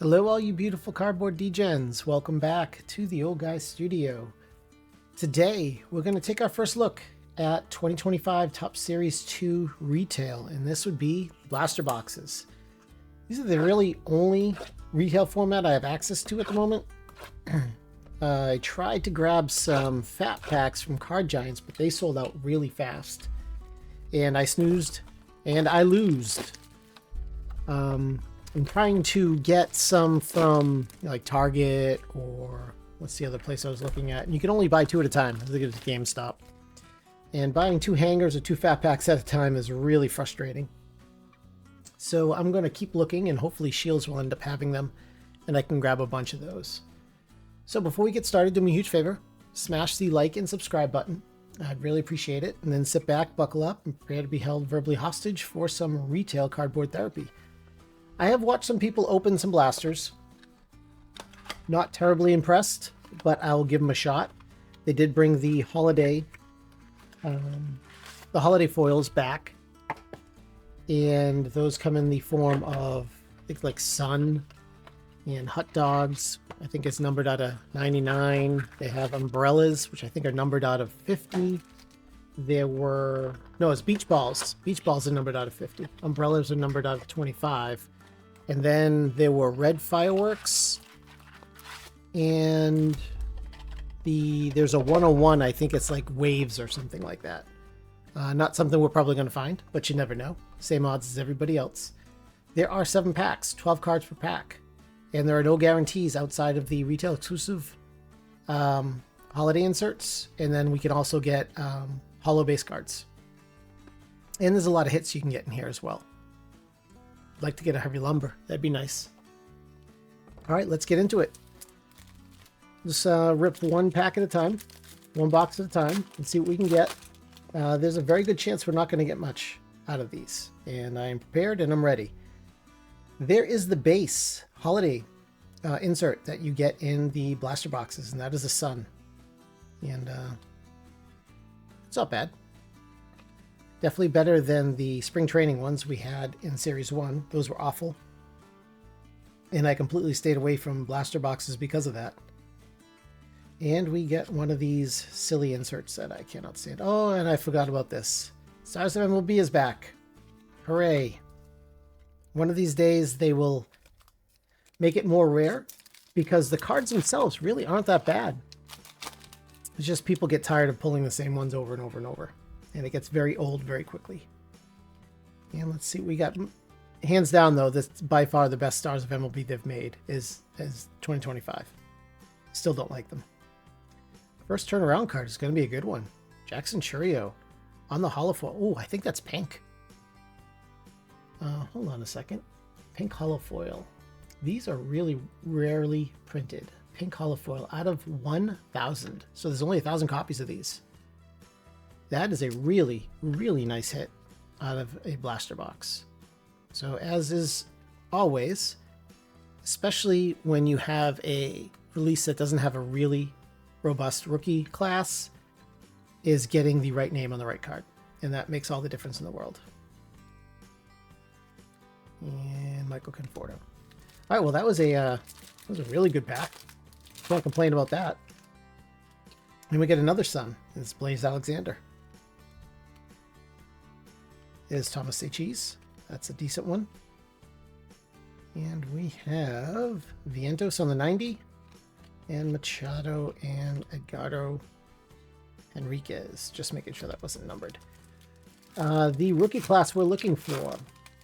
Hello all you beautiful cardboard degens. Welcome back to the Old Guy Studio. Today we're going to take our first look at 2025 Topps Series 2 retail, and this would be blaster boxes. These are the really only retail format I have access to at the moment. I tried to grab some fat packs from Card Giants, but they sold out really fast. And I snoozed and I loosed. I'm trying to get some from like Target or what's the other place I was looking at. And you can only buy 2 at a time. I think it's GameStop. And buying 2 hangers or 2 fat packs at a time is really frustrating. So I'm going to keep looking, and hopefully Shields will end up having them and I can grab a bunch of those. So before we get started, do me a huge favor. Smash the like and subscribe button. I'd really appreciate it. And then sit back, buckle up, and prepare to be held verbally hostage for some retail cardboard therapy. I have watched some people open some blasters. Not terribly impressed, but I'll give them a shot. They did bring the holiday foils back, and those come in the form of things like sun and hot dogs. I think it's numbered out of 99. They have umbrellas, which I think are numbered out of 50. It's beach balls. Beach balls are numbered out of 50. Umbrellas are numbered out of 25. And then there were red fireworks, and there's a 101. I think it's like waves or something like that. Not something we're probably going to find, but you never know. Same odds as everybody else. There are 7 packs, 12 cards per pack, and there are no guarantees outside of the retail exclusive holiday inserts. And then we can also get Holo base cards. And there's a lot of hits you can get in here as well. I'd like to get a heavy lumber. That'd be nice. All right, let's get into it. Just rip 1 pack at a time, 1 box at a time, and see what we can get. There's a very good chance we're not going to get much out of these, and I am prepared and I'm ready. There is the base holiday insert that you get in the blaster boxes, and that is the sun. And it's not bad. Definitely better than the spring training ones we had in Series 1. Those were awful. And I completely stayed away from blaster boxes because of that. And we get one of these silly inserts that I cannot stand. Oh, and I forgot about this. Stars of MLB is back. Hooray. One of these days they will make it more rare, because the cards themselves really aren't that bad. It's just people get tired of pulling the same ones over and over and over. And it gets very old very quickly. And let's see what we got. Hands down, though, this by far the best Stars of MLB they've made is 2025. Still don't like them. First turnaround card is going to be a good one. Jackson Chourio on the holofoil. Oh, I think that's pink. Hold on a second. Pink holofoil. These are really rarely printed. Pink holofoil out of 1,000. So there's only 1,000 copies of these. That is a really, really nice hit out of a blaster box. So as is always, especially when you have a release that doesn't have a really robust rookie class, is getting the right name on the right card. And that makes all the difference in the world. And Michael Conforto. All right, well, that was a really good pack. Can't complain about that. And we get another Sun. It's Blaze Alexander. Is Thomas A. Cheese. That's a decent one. And we have Vientos on the 90, and Machado and Edgardo Henriquez. Just making sure that wasn't numbered. The rookie class we're looking for: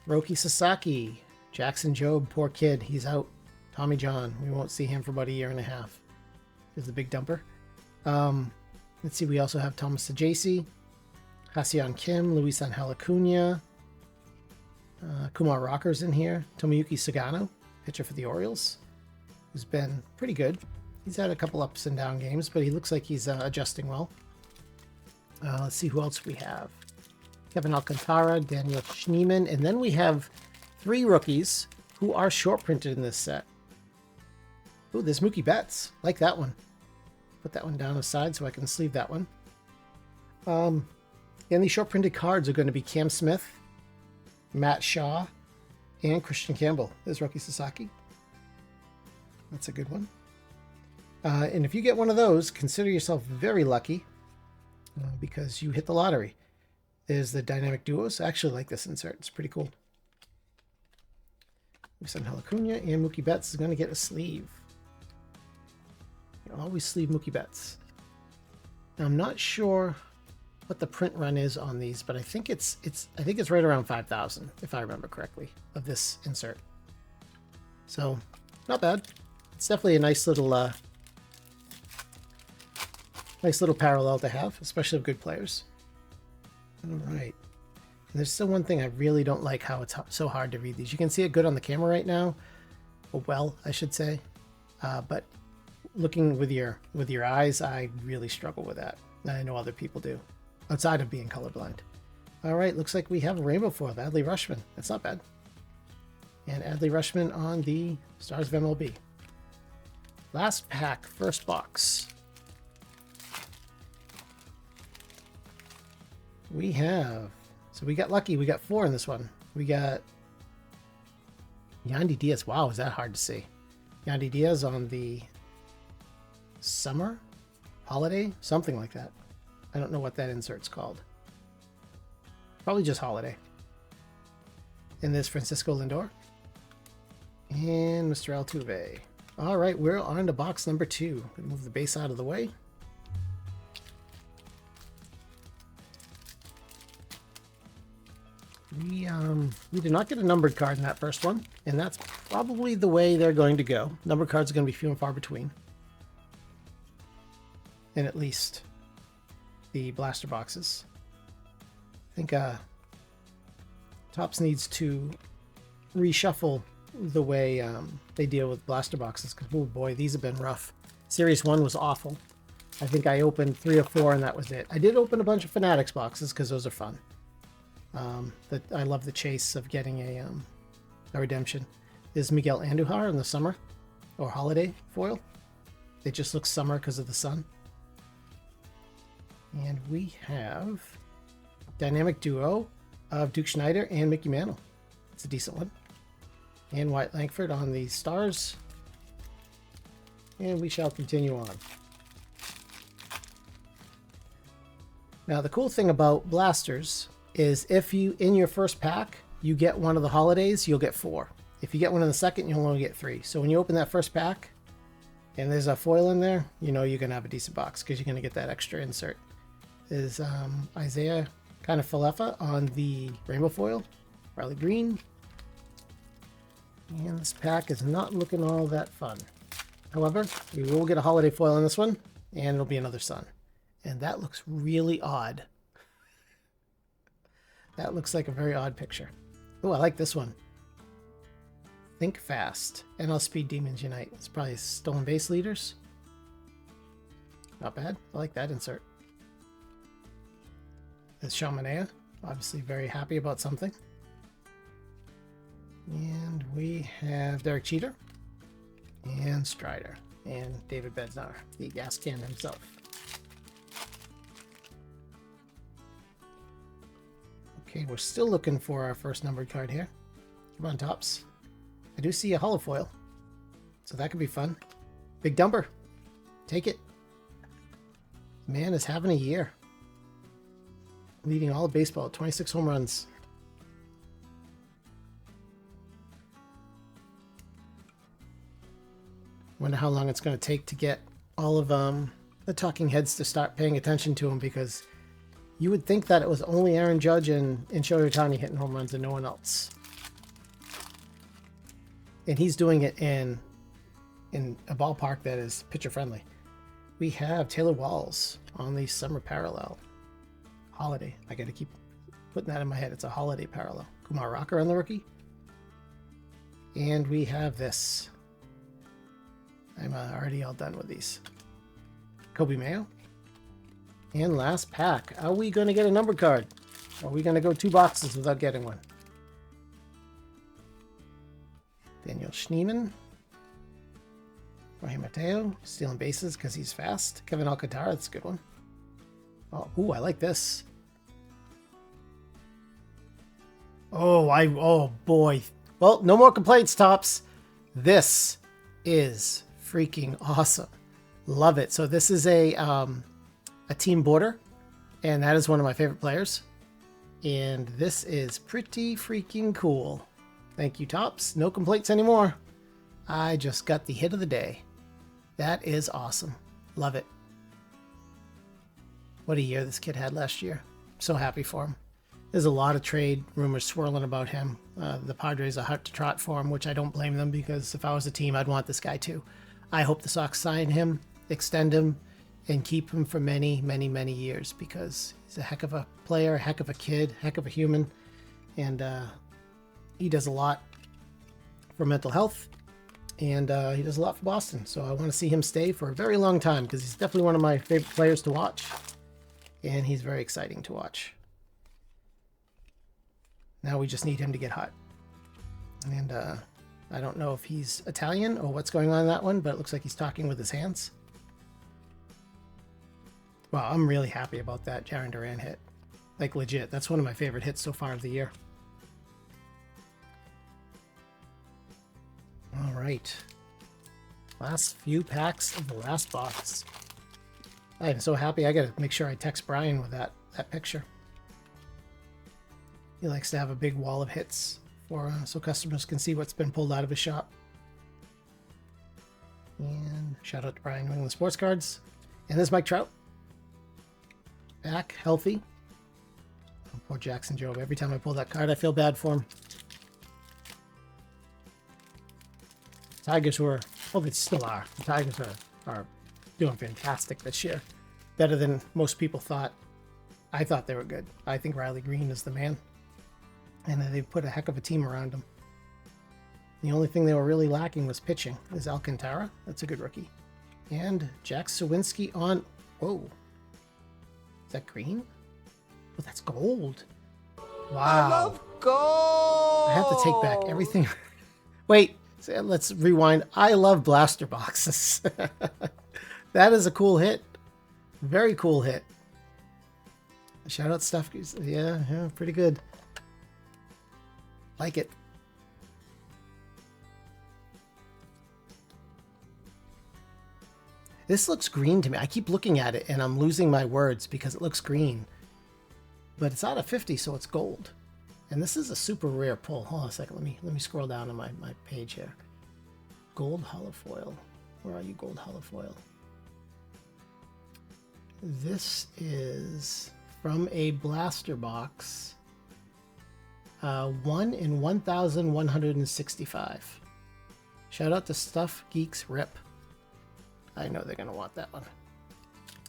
Roki Sasaki, Jackson Jobe, poor kid, he's out. Tommy John, we won't see him for about a year and a half. Is the big dumper. Let's see, we also have Thomas Sajaci, Hassan Kim, Luis Angel Acuna, Kumar Rocker's in here, Tomoyuki Sagano, pitcher for the Orioles, who's been pretty good. He's had a couple ups and down games, but he looks like he's adjusting well. Let's see who else we have. Kevin Alcantara, Daniel Schneemann, and then we have 3 rookies who are short printed in this set. Ooh, there's Mookie Betts. Like that one. Put that one down aside so I can sleeve that one. And these short printed cards are going to be Cam Smith, Matt Shaw, and Christian Campbell. There's Roki Sasaki. That's a good one. And if you get one of those, consider yourself very lucky because you hit the lottery. There's the dynamic duos. I actually like this insert. It's pretty cool. We send Halacuna, and Mookie Betts is going to get a sleeve. You always sleeve Mookie Betts. Now, I'm not sure what the print run is on these, but I think it's right around 5,000 if I remember correctly of this insert. So, not bad. It's definitely a nice little parallel to have, especially of good players. All right. And there's still one thing I really don't like, how it's so hard to read these. You can see it good on the camera right now, or well, I should say, but looking with your eyes, I really struggle with that. And I know other people do, outside of being colorblind. All right, looks like we have a rainbow foil of Adley Rutschman. That's not bad. And Adley Rutschman on the Stars of MLB. Last pack, first box. We have, so we got lucky. We got 4 in this one. We got Yandy Diaz. Wow, is that hard to see? Yandy Diaz on the summer, holiday, something like that. I don't know what that insert's called. Probably just holiday. And there's Francisco Lindor. And Mr. Altuve. All right, we're on to box number 2. Move the base out of the way. We did not get a numbered card in that first one, and that's probably the way they're going to go. Numbered cards are going to be few and far between. And at least the blaster boxes. I think Topps needs to reshuffle the way they deal with blaster boxes, because oh boy, these have been rough. Series 1 was awful. I think I opened 3 or 4 and that was it. I did open a bunch of Fanatics boxes because those are fun. I love the chase of getting a redemption. Is Miguel Andujar in the summer or holiday foil. It just looks summer because of the sun. And we have dynamic duo of Duke Schneider and Mickey Mantle. It's a decent one. And Wyatt Langford on the Stars. And we shall continue on. Now the cool thing about blasters is if you, in your first pack, you get one of the holidays, you'll get 4. If you get one in the second, you'll only get 3. So when you open that first pack and there's a foil in there, you know you're going to have a decent box because you're going to get that extra insert. Is Isaiah kind of Falefa on the rainbow foil, Riley Green. And this pack is not looking all that fun. However, we will get a holiday foil in this one, and it'll be another sun. And that looks really odd. That looks like a very odd picture. Oh, I like this one. Think Fast. NL Speed Demons Unite. It's probably stolen base leaders. Not bad. I like that insert. There's Sean Manaea. Obviously very happy about something. And we have Derek Jeter. And Strider. And David Bednar, the gas can himself. Okay, we're still looking for our first numbered card here. Come on, Topps. I do see a holo foil, so that could be fun. Big Dumper. Take it. Man is having a year. Leading all of baseball, 26 home runs. Wonder how long it's going to take to get all of the talking heads to start paying attention to him, because you would think that it was only Aaron Judge and Shohei Ohtani hitting home runs and no one else. And he's doing it in a ballpark that is pitcher friendly. We have Taylor Walls on the summer parallel. Holiday. I got to keep putting that in my head. It's a holiday parallel. Kumar Rocker on the rookie. And we have this. I'm already all done with these. Kobe Mayo. And last pack. Are we going to get a number card? Are we going to go 2 boxes without getting one? Daniel Schneemann. Jorge Mateo. Stealing bases because he's fast. Kevin Alcantara. That's a good one. Oh, ooh, I like this. Oh boy. Well, no more complaints, Topps. This is freaking awesome. Love it. So this is a team border, and that is one of my favorite players. And this is pretty freaking cool. Thank you, Topps. No complaints anymore. I just got the hit of the day. That is awesome. Love it. What a year this kid had last year. So happy for him. There's a lot of trade rumors swirling about him. The Padres are hot to trot for him, which I don't blame them, because if I was a team, I'd want this guy too. I hope the Sox sign him, extend him, and keep him for many, many, many years, because he's a heck of a player, a heck of a kid, heck of a human, and he does a lot for mental health, and he does a lot for Boston. So I want to see him stay for a very long time, because he's definitely one of my favorite players to watch, and he's very exciting to watch. Now we just need him to get hot. And I don't know if he's Italian or what's going on in that one, but it looks like he's talking with his hands. Wow, I'm really happy about that Jarren Duran hit. Like, legit. That's one of my favorite hits so far of the year. All right. Last few packs of the last box. I am so happy. I got to make sure I text Brian with that picture. He likes to have a big wall of hits for so customers can see what's been pulled out of his shop. And shout out to Brian, New England Sports Cards. And there's Mike Trout. Back, healthy. Oh, poor Jackson Jobe. Every time I pull that card, I feel bad for him. Tigers were, well, they still are. The Tigers are doing fantastic this year. Better than most people thought. I thought they were good. I think Riley Green is the man. And they put a heck of a team around him. The only thing they were really lacking was pitching. Is Alcantara. That's a good rookie. And Jack Suwinski on... Whoa. Is that green? Oh, that's gold. Wow. I love gold! I have to take back everything. Wait. Let's rewind. I love blaster boxes. That is a cool hit. Very cool hit. Shout out Stuff. Yeah, pretty good. Like it. This looks green to me. I keep looking at it and I'm losing my words because it looks green. But it's out of 50, so it's gold. And this is a super rare pull. Hold on a second. Let me scroll down on my page here. Gold holofoil. Where are you, gold holofoil? This is from a blaster box. 1 in 1,165. Shout out to Stuff Geeks Rip. I know they're going to want that one.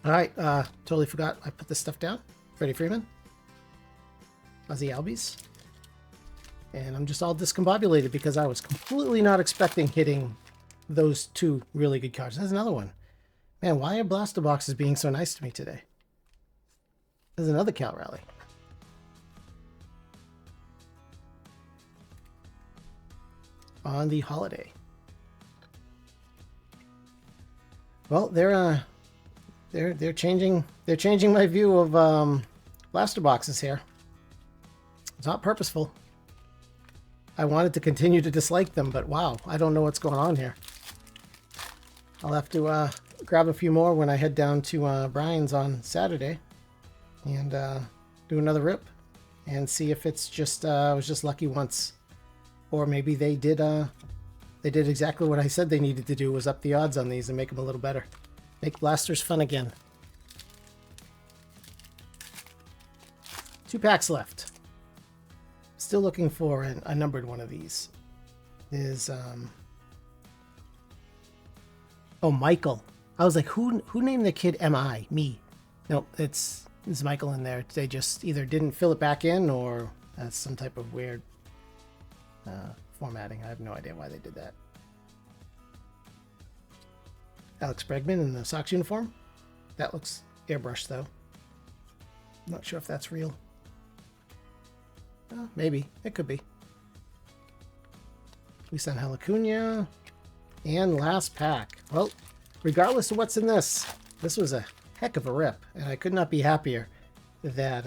All right. Totally forgot. I put this stuff down. Freddie Freeman. Ozzie Albies. And I'm just all discombobulated because I was completely not expecting hitting those two really good cards. There's another one. Man, why are blaster boxes being so nice to me today? There's another Cal Raleigh. On the holiday. Well, they're changing my view of blaster boxes here. It's not purposeful. I wanted to continue to dislike them, but wow, I don't know what's going on here. I'll have to grab a few more when I head down to Brian's on Saturday and do another rip and see if it's just I was just lucky once. Or maybe they did exactly what I said they needed to do, was up the odds on these and make them a little better. Make blasters fun again. 2 packs left. Still looking for a numbered one of these. Is oh, Michael. I was like, who named the kid M.I.? Me. Nope, it's Michael in there. They just either didn't fill it back in or that's some type of weird formatting. I have no idea why they did that. Alex Bregman in the Sox uniform. That looks airbrushed though. I'm not sure if that's real. Maybe. It could be. Lisan Halacunia. And last pack. Well, regardless of what's in this was a heck of a rip. And I could not be happier that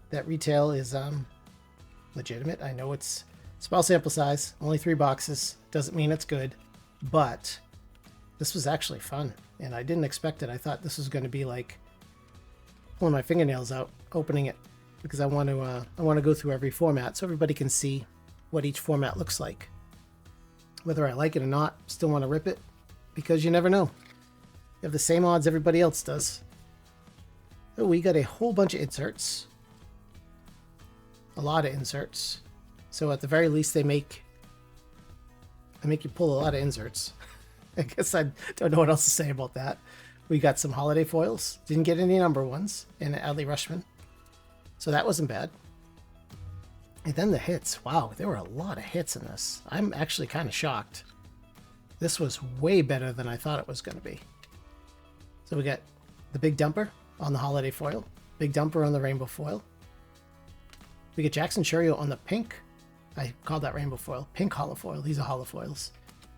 that retail is legitimate. I know it's small sample size, only 3 boxes. Doesn't mean it's good. But This was actually fun, and I didn't expect it. I thought this was going to be like pulling my fingernails out, opening it, because I want to go through every format so everybody can see what each format looks like. Whether I like it or not, still want to rip it, because you never know. You have the same odds everybody else does. Oh, we got a whole bunch of inserts. A lot of inserts. So at the very least, they make you pull a lot of inserts. I guess I don't know what else to say about that. We got some holiday foils. Didn't get any number ones in Adley Rushman. So that wasn't bad. And then the hits. Wow, there were a lot of hits in this. I'm actually kind of shocked. This was way better than I thought it was going to be. So we got the big dumper on the holiday foil. Big dumper on the rainbow foil. We get Jackson Chourio on the pink. I called that rainbow foil. Pink holo foil. These are holo foils.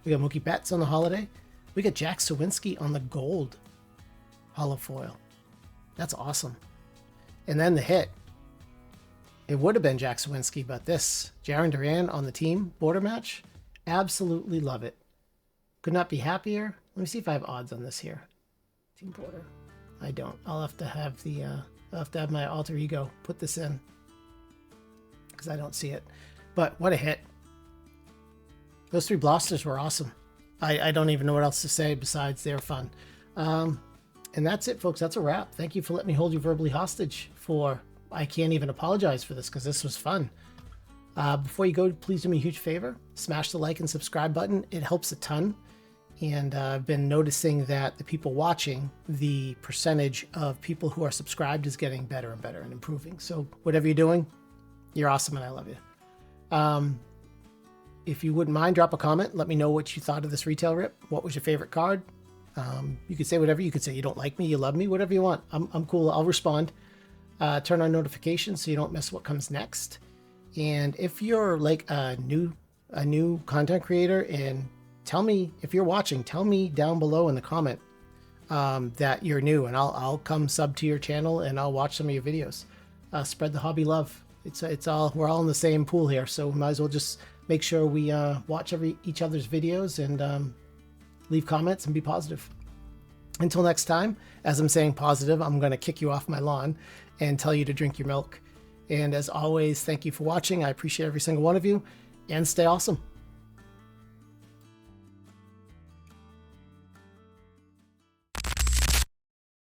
We got Mookie Betts on the holiday. We got Jack Suwinski on the gold holo foil. That's awesome. And then the hit. It would have been Jack Suwinski, but this Jarren Duran on the team border match. Absolutely love it. Could not be happier. Let me see if I have odds on this here. Team border. I don't. I'll have to have my alter ego put this in, because I don't see it. But what a hit. Those three blasters were awesome. I don't even know what else to say besides they're fun. And that's it, folks. That's a wrap. Thank you for letting me hold you verbally hostage for... I can't even apologize for this, because this was fun. Before you go, please do me a huge favor. Smash the like and subscribe button. It helps a ton. And I've been noticing that the people watching, the percentage of people who are subscribed is getting better and better and improving. So whatever you're doing, you're awesome and I love you. If you wouldn't mind, drop a comment. Let me know what you thought of this retail rip. What was your favorite card? You could say whatever. You could say you don't like me, you love me, whatever you want. I'm cool. I'll respond. Turn on notifications so you don't miss what comes next. And if you're like a new content creator, and tell me, if you're watching, tell me down below in the comment that you're new, and I'll come sub to your channel and I'll watch some of your videos. Spread the hobby love. We're all in the same pool here, so we might as well just make sure we watch each other's videos and leave comments and be positive. Until next time, as I'm saying positive, I'm going to kick you off my lawn and tell you to drink your milk. And as always, thank you for watching. I appreciate every single one of you, and stay awesome.